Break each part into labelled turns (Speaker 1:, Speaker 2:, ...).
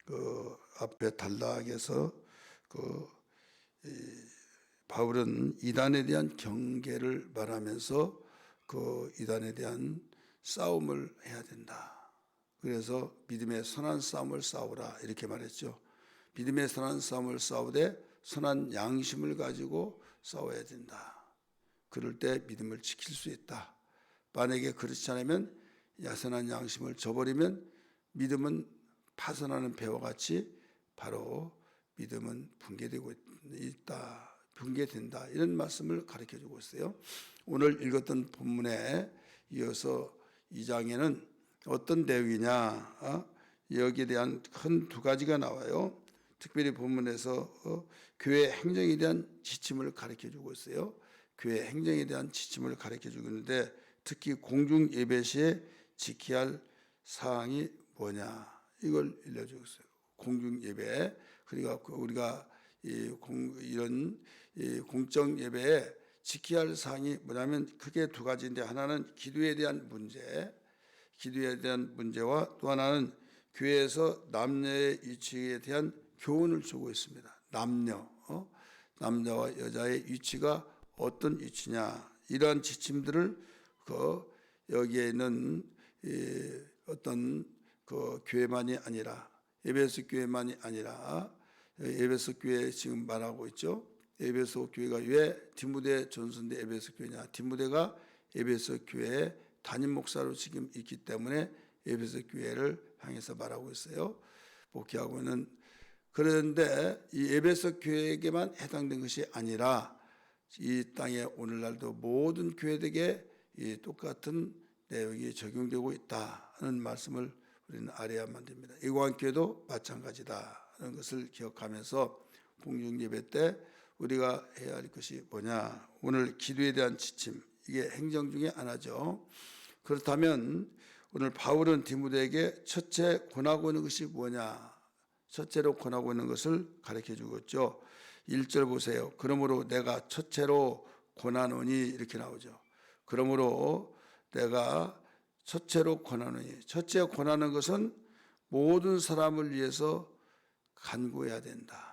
Speaker 1: 그 앞에 단락에서 바울은 이단에 대한 경계를 말하면서 그 이단에 대한 싸움을 해야 된다. 그래서 믿음의 선한 싸움을 싸우라 이렇게 말했죠. 믿음의 선한 싸움을 싸우되 선한 양심을 가지고 싸워야 된다. 그럴 때 믿음을 지킬 수 있다. 만약에 그렇지 않으면 야선한 양심을 저버리면 믿음은 파손하는 배와 같이 바로 믿음은 붕괴되고 있다. 붕괴된다. 이런 말씀을 가르쳐주고 있어요. 오늘 읽었던 본문에 이어서 2장에는 어떤 내용이냐, 여기에 대한 큰 두 가지가 나와요. 특별히 본문에서 교회 행정에 대한 지침을 가르쳐주고 있어요. 교회 행정에 대한 지침을 가르쳐주고 있는데 특히 공중 예배 시에 지켜야 할 사항이 뭐냐 이걸 알려주고 있어요. 공중 예배, 그러니까 우리가 이런 공적 예배에 지켜야 할 사항이 뭐냐면 크게 두 가지인데, 하나는 기도에 대한 문제와 또 하나는 교회에서 남녀의 위치에 대한 교훈을 주고 있습니다. 남자와 여자의 위치가 어떤 위치냐, 이러한 지침들을 여기에 있는 어떤 교회만이 아니라, 에베소 교회만이 아니라, 에베소 교회 지금 말하고 있죠. 에베소 교회가 왜 디모데 전서인데 에베소 교회냐? 디모데가 에베소 교회의 담임 목사로 지금 있기 때문에 에베소 교회를 향해서 말하고 있어요. 목회하고 있는. 그런데 이 에베소 교회에게만 해당된 것이 아니라 이 땅에 오늘날도 모든 교회들에게 이 똑같은 내용이 적용되고 있다는 말씀을 우리는 알아야만 됩니다. 이광교회도 마찬가지다는 것을 기억하면서 공중예배 때 우리가 해야 할 것이 뭐냐, 오늘 기도에 대한 지침, 이게 행정 중에 하나죠. 그렇다면 오늘 바울은 디모데에게 첫째 권하고 있는 것이 뭐냐, 첫째로 권하고 있는 것을 가르쳐 주었죠. 1절 보세요. 그러므로 내가 첫째로 권하노니, 이렇게 나오죠. 그러므로 내가 첫째로 권하노니, 첫째 권하는 것은 모든 사람을 위해서 간구해야 된다.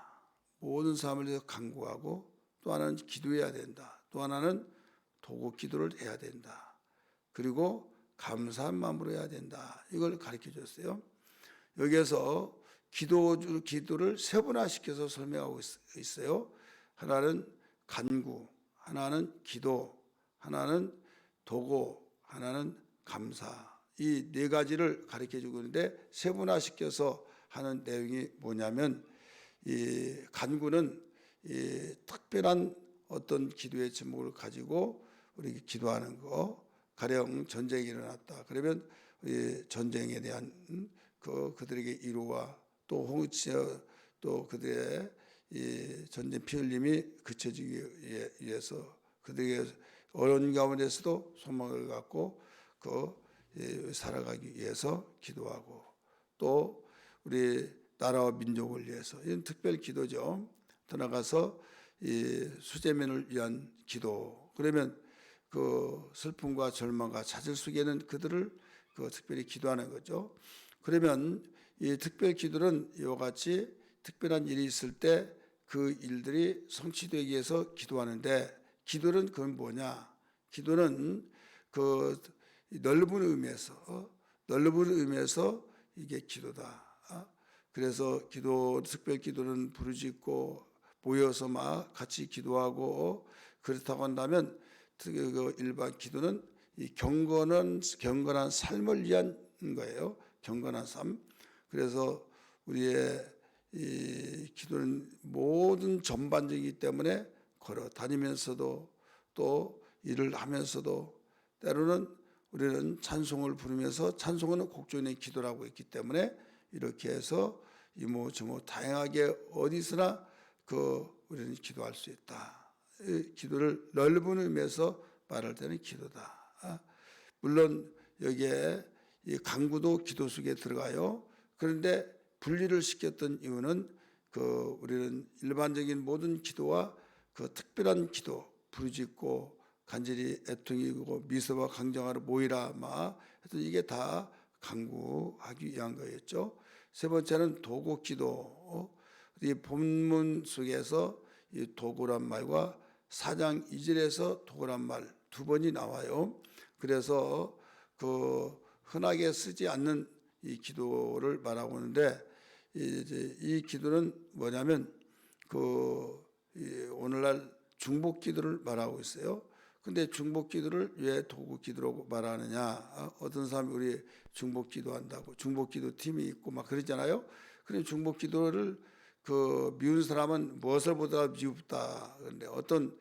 Speaker 1: 모든 사람을 위해서 간구하고, 또 하나는 기도해야 된다. 또 하나는 도구 기도를 해야 된다. 그리고 감사한 마음으로 해야 된다. 이걸 가르쳐 줬어요. 여기에서 기도를 세분화시켜서 설명하고 있어요. 하나는 간구, 하나는 기도, 하나는 도구, 하나는 감사. 이 네 가지를 가르쳐 주고 있는데, 세분화시켜서 하는 내용이 뭐냐면, 이 간구는 이 특별한 어떤 기도의 제목을 가지고 우리 기도하는 거, 가령 전쟁이 일어났다. 그러면 전쟁에 대한 그들에게 위로와 또 그들의 이 전쟁 피 흘림이 그쳐지기 위해서, 그들에게 어려운 가운데서도 소망을 갖고 살아가기 위해서 기도하고, 또 우리 나라와 민족을 위해서, 이건 특별 기도죠. 더 나가서 이 수재민을 위한 기도. 그러면 슬픔과 절망과 좌절 속에는 그들을 특별히 기도하는 거죠. 그러면 이 특별 기도는 이와 같이 특별한 일이 있을 때 그 일들이 성취되기 위해서 기도하는데, 기도는 그건 뭐냐? 기도는 넓은 의미에서 이게 기도다. 그래서 특별 기도는 부르짖고 모여서 막 같이 기도하고, 그렇다고 한다면 일반 기도는 이 경건한 삶을 위한 거예요. 경건한 삶. 그래서 우리의 이 기도는 모든 전반적이기 때문에 걸어 다니면서도 또 일을 하면서도 때로는 우리는 찬송을 부르면서, 찬송은 곡조인의 기도라고 했기 때문에 이렇게 해서 이모저모 다양하게 어디서나 우리는 기도할 수 있다. 기도를 넓은 의미에서 말할 때는 기도다. 물론 여기에 이 간구도 기도 속에 들어가요. 그런데 분리를 시켰던 이유는 우리는 일반적인 모든 기도와 특별한 기도, 부르짖고 간절히 애통이고 미소와 강정하러 모이라 하여튼 이게 다 간구하기 위한 거였죠. 세 번째는 도곡기도. 이 본문 속에서 이 도구란 말과 4장 2절에서 도구란 말 두 번이 나와요. 그래서 그 흔하게 쓰지 않는 이 기도를 말하고 있는데, 이 기도는 뭐냐면 오늘날 중복 기도를 말하고 있어요. 근데 중복 기도를 왜 도구 기도라고 말하느냐? 어떤 사람이 우리 중복 기도한다고 중복 기도 팀이 있고 막 그러잖아요. 그럼 중복 기도를 미운 사람은 무엇을 보다 미웁다. 그런데 어떤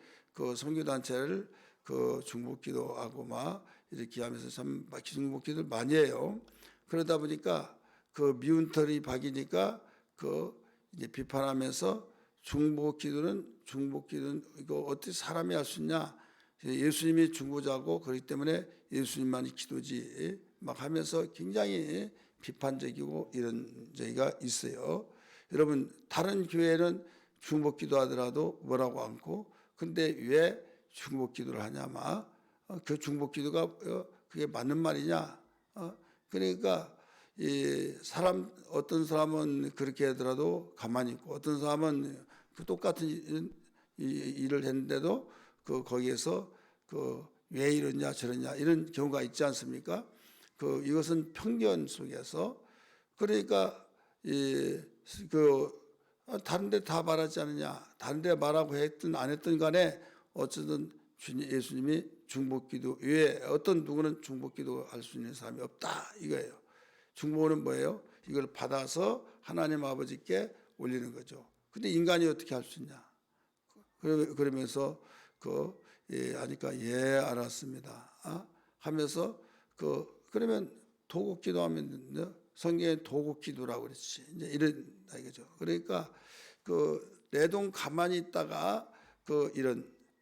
Speaker 1: 선교 단체를 중복 기도하고 막 이렇게 하면서 참 중복 기도를 많이 해요. 그러다 보니까 미운 털이 박이니까 이제 비판하면서 중복 기도는 이거 어떻게 사람이 할 수 있냐? 예수님이 중보자고 그렇기 때문에 예수님만이 기도지 막 하면서 굉장히 비판적이고 이런 저희가 있어요. 여러분 다른 교회는 중복 기도하더라도 뭐라고 않고, 근데 왜 중복 기도를 하냐? 그 중복 기도가 그게 맞는 말이냐? 그러니까 어떤 사람은 그렇게 하더라도 가만히 있고, 어떤 사람은 그 똑같은 일을 했는데도 거기에서 왜 이러냐 저러냐 이런 경우가 있지 않습니까? 이것은 편견 속에서, 그러니까 다른 데 다 말하지 않느냐, 다른 데 말하고 했든 안 했든 간에 어쨌든 예수님이 중복기도 외에 어떤 누구는 중복기도 할 수 있는 사람이 없다 이거예요. 중복은 뭐예요? 이걸 받아서 하나님 아버지께 올리는 거죠. 근데 인간이 어떻게 할 수 있냐? 그러면서 하니까 알았습니다. 하면서 그러면 도곡기도하면 성경에 도곡기도라고 그랬지. 이제 이런다 이거죠. 그러니까 내동 가만히 있다가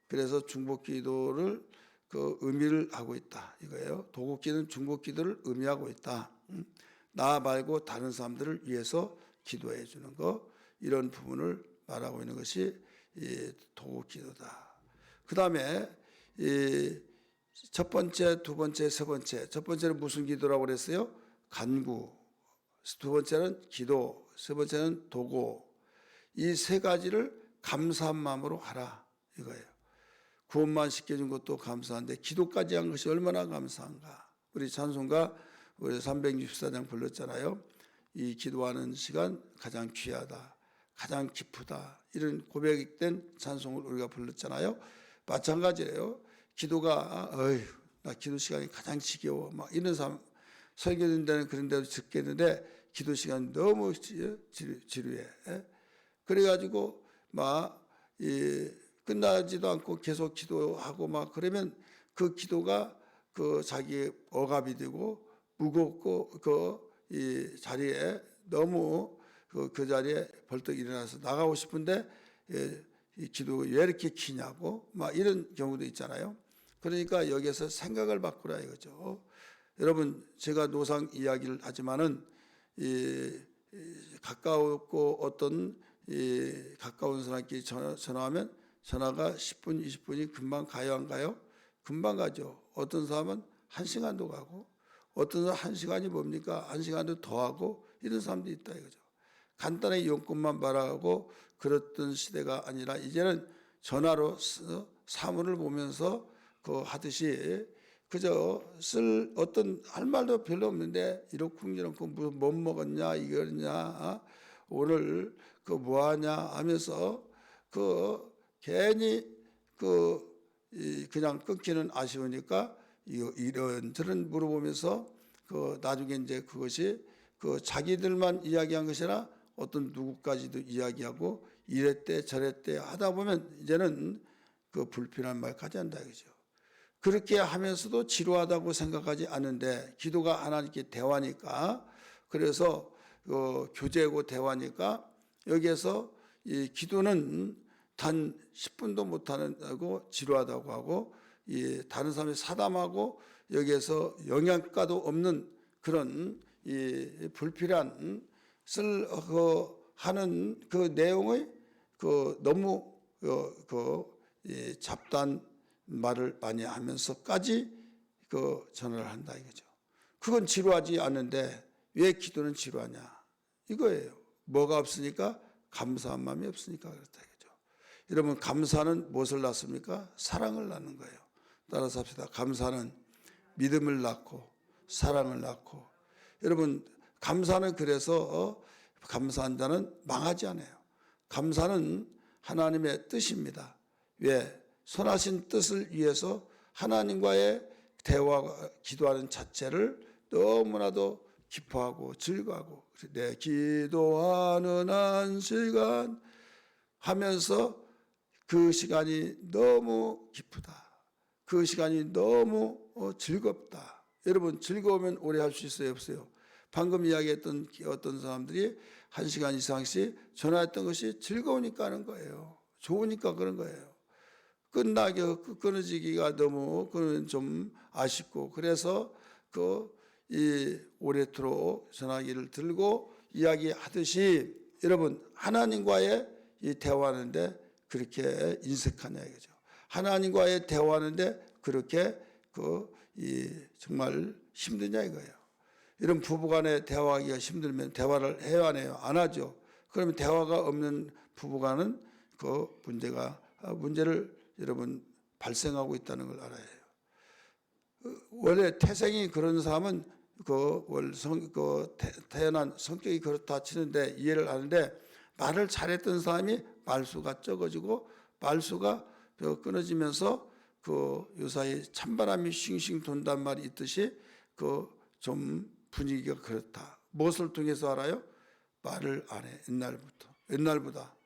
Speaker 1: 그래서 중복기도를 의미를 하고 있다 이거예요. 도곡기도는 중복기도를 의미하고 있다. 나 말고 다른 사람들을 위해서 기도해 주는 거, 이런 부분을 말하고 있는 것이 도곡기도다. 그 다음에 첫 번째, 두 번째, 세 번째. 첫 번째는 무슨 기도라고 그랬어요? 간구. 두 번째는 기도. 세 번째는 도고. 이 세 가지를 감사한 마음으로 하라 이거예요. 구원만 시켜준 것도 감사한데 기도까지 한 것이 얼마나 감사한가. 우리 찬송가 우리 364장 불렀잖아요. 이 기도하는 시간 가장 귀하다, 가장 기쁘다, 이런 고백된 찬송을 우리가 불렀잖아요. 마찬가지예요. 기도가 나 기도 시간이 가장 지겨워 막 이런 사람, 설교 듣는 데는 그런 데도 듣겠는데 기도 시간 너무 지루해. 그래가지고 끝나지도 않고 계속 기도하고 막 그러면 그 기도가 자기 억압이 되고 무겁고 이 자리에 너무 그 자리에 벌떡 일어나서 나가고 싶은데 이 기도가 왜 이렇게 기냐고 막 이런 경우도 있잖아요. 그러니까 여기에서 생각을 바꾸라 이거죠. 여러분 제가 노상 이야기를 하지만은 가까웠고 가까운 사람끼리 전화하면 전화가 10분 20분이 금방 가요 안 가요? 금방 가죠. 어떤 사람은 1시간도 가고, 어떤 사람은 1시간이 뭡니까? 1시간도 더 하고 이런 사람도 있다 이거죠. 간단하게 용건만 바라고 그랬던 시대가 아니라 이제는 전화로 사물을 보면서 하듯이 그저 할 말도 별로 없는데 이렇쿵저렇고 뭐 먹었냐 이거냐 오늘 뭐하냐 하면서 괜히 그냥 끊기는 아쉬우니까 이런저런 물어보면서 나중에 이제 그것이 자기들만 이야기한 것이 아니라 어떤 누구까지도 이야기하고 이랬대 저랬대 하다 보면 이제는 불필요한 말까지 한다 이거죠. 그렇게 하면서도 지루하다고 생각하지 않는데 기도가 하나님께 대화니까, 그래서 교제고 대화니까 여기에서 이 기도는 단 10분도 못하고 지루하다고 하고 다른 사람이 사담하고 여기에서 영양가도 없는 그런 불필요한 하는 내용의 너무 잡다한 말을 많이 하면서까지 전화를 한다 이거죠. 그건 지루하지 않는데 왜 기도는 지루하냐 이거예요. 뭐가 없으니까? 감사한 마음이 없으니까 그렇다 이거죠. 여러분, 감사는 무엇을 낳습니까? 사랑을 낳는 거예요. 따라서 합시다. 감사는 믿음을 낳고 사랑을 낳고. 여러분, 감사는 그래서 감사한 자는 망하지 않아요. 감사는 하나님의 뜻입니다. 왜? 선하신 뜻을 위해서 하나님과의 대화가 기도하는 자체를 너무나도 기뻐하고 즐거워하고, 내 기도하는 한 시간 하면서 그 시간이 너무 기쁘다. 그 시간이 너무 즐겁다. 여러분, 즐거우면 오래 할 수 있어요, 없어요? 방금 이야기했던 어떤 사람들이 1시간 이상씩 전화했던 것이 즐거우니까 하는 거예요. 좋으니까 그런 거예요. 끊어지기가 너무 좀 아쉽고, 그래서 이 오래도록 전화기를 들고 이야기하듯이 여러분, 하나님과의 이 대화하는데 그렇게 인색하냐 이거죠. 하나님과의 대화하는데 그렇게 정말 힘드냐 이거예요. 이런 부부간에 대화하기가 힘들면 대화를 해야 하네요? 안 하죠. 그러면 대화가 없는 부부간은 문제를 여러분 발생하고 있다는 걸 알아야 해요. 원래 태생이 그런 사람은 태어난 성격이 그렇다 치는데 이해를 하는데, 말을 잘했던 사람이 말수가 적어지고 말수가 끊어지면서 요사이 찬바람이 싱싱 돈단 말이 있듯이 좀 분위기가 그렇다. 무엇을 통해서 알아요? 말을 안 해. 옛날보다.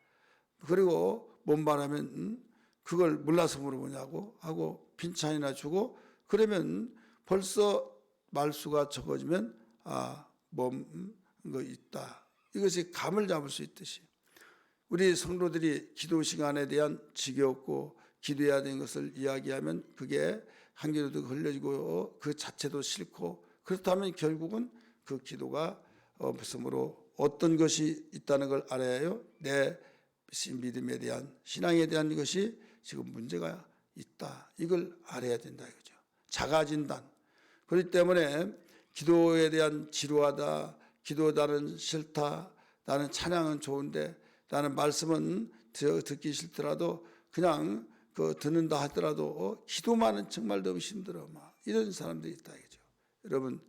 Speaker 1: 그리고 뭔 말하면 그걸 몰라서 물어보냐고 하고 빈찬이나 주고, 그러면 벌써 말수가 적어지면 뭔가 있다. 이것이 감을 잡을 수 있듯이 우리 성도들이 기도 시간에 대한 지겹고 기도해야 되는 것을 이야기하면 그게 한 개로도 걸려지고 그 자체도 싫고, 그렇다면 결국은 그 기도가 무슨으로 어떤 것이 있다는 걸 알아야 해요. 내 믿음에 대한, 신앙에 대한 것이 지금 문제가 있다. 이걸 알아야 된다 이거죠. 자가진단. 그렇기 때문에 기도에 대한 지루하다, 기도 나는 싫다, 나는 찬양은 좋은데 나는 말씀은 듣기 싫더라도 그냥 듣는다 하더라도 기도만은 정말 너무 힘들어, 이런 사람들이 있다 이거죠. 여러분,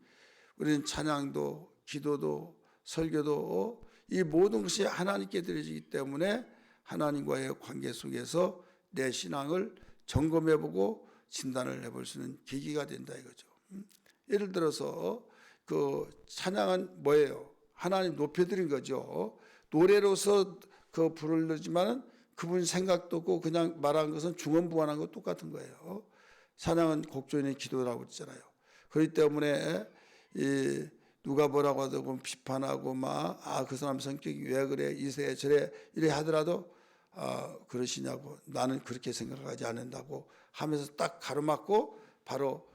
Speaker 1: 우리는 찬양도 기도도 설교도 이 모든 것이 하나님께 드려지기 때문에 하나님과의 관계 속에서 내 신앙을 점검해보고 진단을 해볼 수 있는 계기가 된다 이거죠. 예를 들어서 찬양은 뭐예요? 하나님 높여드린 거죠. 노래로서 부르지만은 그분 생각도 없고 그냥 말한 것은 중언부언한 것 똑같은 거예요. 찬양은 곡조인의 기도라고 그랬잖아요. 그렇기 때문에 누가 뭐라고 하고 비판하고 그 사람 성격이 왜 그래, 이래 저래 이래 하더라도 그러시냐고, 나는 그렇게 생각하지 않는다고 하면서 딱 가로막고 바로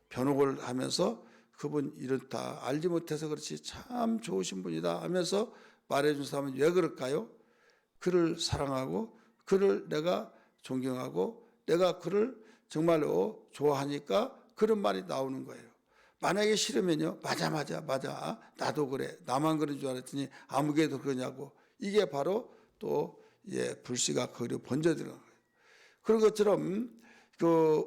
Speaker 1: 변호를 하면서 그분 이렇다, 알지 못해서 그렇지 참 좋으신 분이다 하면서 말해준 사람은 왜 그럴까요? 그를 사랑하고 그를 내가 존경하고 내가 그를 정말로 좋아하니까 그런 말이 나오는 거예요. 만약에 싫으면요, 맞아 나도 그래, 나만 그런 줄 알았더니 아무개도 그러냐고, 이게 바로 또 불씨가 거기로 번져들어간 거예요. 그런 것처럼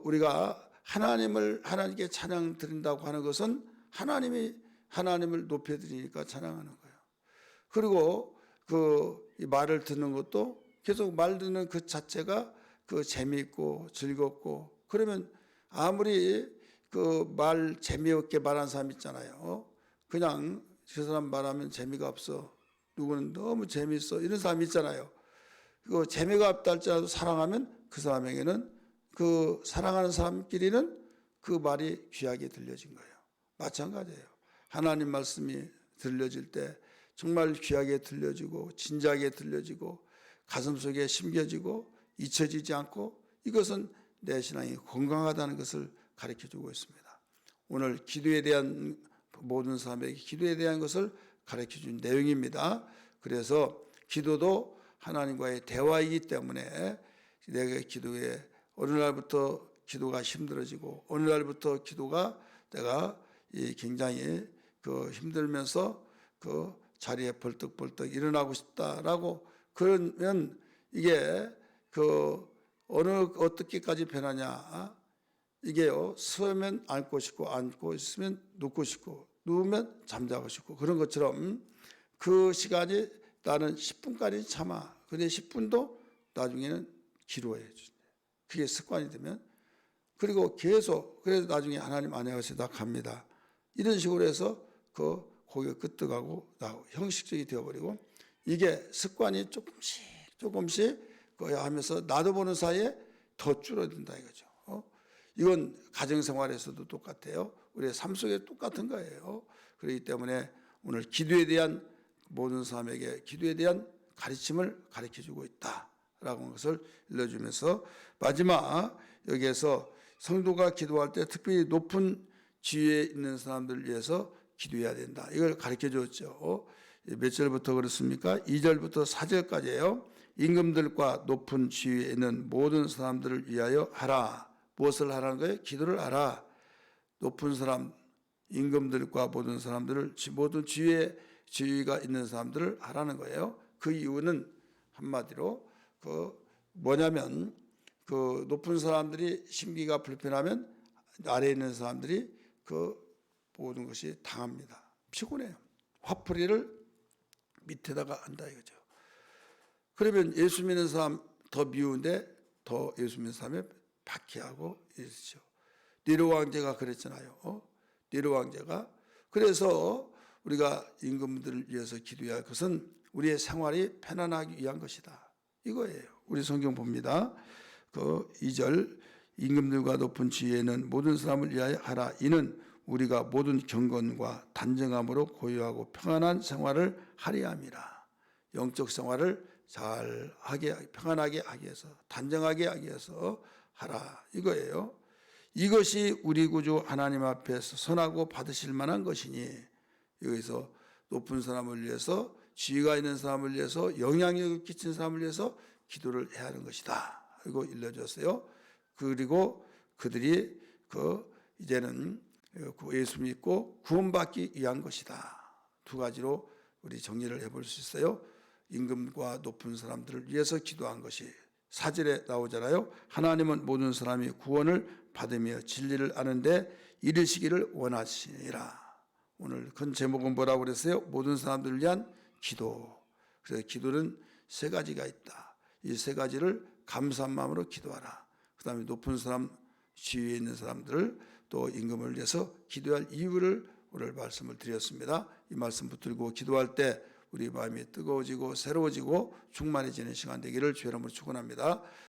Speaker 1: 우리가 하나님께 찬양 드린다고 하는 것은 하나님을 높여드리니까 찬양하는 거예요. 그리고 이 말을 듣는 것도 계속 말 듣는 그 자체가 재미있고 즐겁고, 그러면 아무리 말 재미없게 말하는 사람 있잖아요. 그냥 그 사람 말하면 재미가 없어, 누구는 너무 재미있어, 이런 사람 있잖아요. 재미가 없다 할지라도 사랑하면 그 사람에게는, 그 사랑하는 사람끼리는 그 말이 귀하게 들려진 거예요. 마찬가지예요. 하나님 말씀이 들려질 때 정말 귀하게 들려지고 진지하게 들려지고 가슴속에 심겨지고 잊혀지지 않고, 이것은 내 신앙이 건강하다는 것을 가르쳐주고 있습니다. 오늘 기도에 대한, 모든 사람에게 기도에 대한 것을 가르쳐준 내용입니다. 그래서 기도도 하나님과의 대화이기 때문에 내가 기도에 어느 날부터 기도가 힘들어지고 어느 날부터 기도가 내가 굉장히 힘들면서 자리에 벌떡벌떡 일어나고 싶다라고 그러면 이게 어떻게까지 변하냐? 이게요, 서면 앉고 싶고, 앉고 있으면 눕고 싶고, 누우면 잠자고 싶고, 그런 것처럼 그 시간이 나는 10분까지 참아. 근데 10분도 나중에는 기도해 주네. 그게 습관이 되면, 그리고 계속, 그래서 나중에 하나님 안녕하세요 갑니다. 이런 식으로 해서 고개가 끄떡하고 형식적이 되어버리고, 이게 습관이 조금씩 하면서 나도 보는 사이에 더 줄어든다 이거죠. 이건 가정생활에서도 똑같아요. 우리의 삶 속에 똑같은 거예요. 그렇기 때문에 오늘 기도에 대한 모든 사람에게 기도에 대한 가르침을 가르쳐주고 있다라고 하는 것을 일러주면서, 마지막 여기에서 성도가 기도할 때 특별히 높은 지위에 있는 사람들을 위해서 기도해야 된다. 이걸 가르쳐줬죠. 몇 절부터 그렇습니까? 2절부터 4절까지예요. 임금들과 높은 지위에 있는 모든 사람들을 위하여 하라. 무엇을 하라는 거예요? 기도를 하라. 높은 사람, 임금들과 모든 사람들을, 모든 지위가 있는 사람들을 하라는 거예요. 그 이유는 한마디로 뭐냐면, 높은 사람들이 심기가 불편하면 아래에 있는 사람들이 모든 것이 당합니다. 피곤해요. 화풀이를 밑에다가 한다 이거죠. 그러면 예수 믿는 사람 더 미운데 더 예수 믿는 사람이 박해하고 이러죠. 네로 왕제가 그랬잖아요. 네로 왕제가. 그래서 우리가 임금들을 위해서 기도해야 할 것은 우리의 생활이 편안하기 위한 것이다. 이거예요. 우리 성경 봅니다. 2절, 임금들과 높은 지위에는 모든 사람을 위하여 하라. 이는 우리가 모든 경건과 단정함으로 고요하고 평안한 생활을 하려 함이라. 영적 생활을 잘 하게, 평안하게 하기 위해서, 단정하게 하기 위해서 하라 이거예요. 이것이 우리 구주 하나님 앞에서 선하고 받으실 만한 것이니, 여기서 높은 사람을 위해서, 지위가 있는 사람을 위해서, 영향력을 끼친 사람을 위해서 기도를 해야 하는 것이다. 이거 일러줬어요. 그리고 그들이 이제는 예수 믿고 구원받기 위한 것이다. 두 가지로 우리 정리를 해볼 수 있어요. 임금과 높은 사람들을 위해서 기도한 것이 4절에 나오잖아요. 하나님은 모든 사람이 구원을 받으며 진리를 아는데 이르시기를 원하시니라. 오늘 큰 제목은 뭐라고 그랬어요? 모든 사람들을 위한 기도. 그래서 기도는 세 가지가 있다. 이 세 가지를 감사한 마음으로 기도하라. 그 다음에 높은 사람, 지위에 있는 사람들을, 또 임금을 위해서 기도할 이유를 오늘 말씀을 드렸습니다. 이 말씀 붙들고 기도할 때 우리 마음이 뜨거워지고 새로워지고 충만해지는 시간 되기를 주의 이름으로 축원합니다.